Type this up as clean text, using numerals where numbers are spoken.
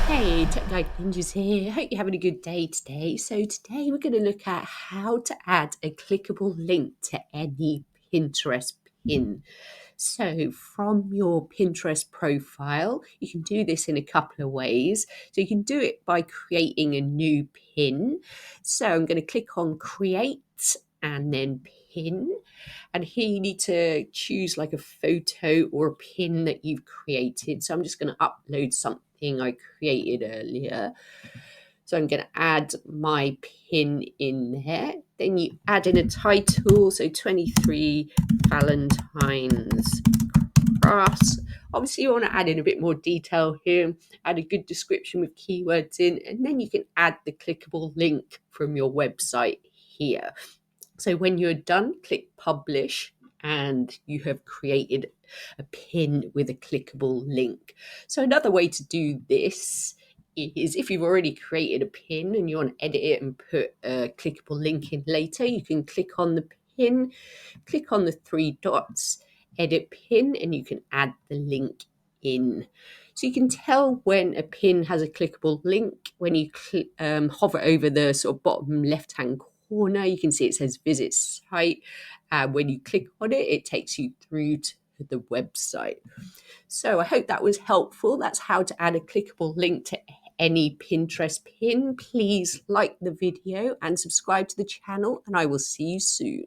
Hey, Tech Guide Ninjas here. Hope you're having a good day today. So today we're going to look at how to add a clickable link to any Pinterest pin. So from your Pinterest profile, you can do this in a couple of ways. So you can do it by creating a new pin. So I'm going to click on Create and then Pin. And here you need to choose like a photo or a pin that you've created. So I'm just going to upload something I created earlier. So I'm going to add my pin in there. Then you add in a title. So 23 Valentine's crafts. Obviously you want to add in a bit more detail here, add a good description with keywords in, and then you can add the clickable link from your website here. So when you're done, click publish and you have created a pin with a clickable link. So another way to do this is if you've already created a pin and you want to edit it and put a clickable link in later, you can click on the pin, click on the three dots, edit pin, and you can add the link in. So you can tell when a pin has a clickable link when you hover over the sort of bottom left-hand corner. You can see it says visit site. When you click on it, it takes you through to the website. So I hope that was helpful. That's how to add a clickable link to any Pinterest pin. Please like the video and subscribe to the channel, and I will see you soon.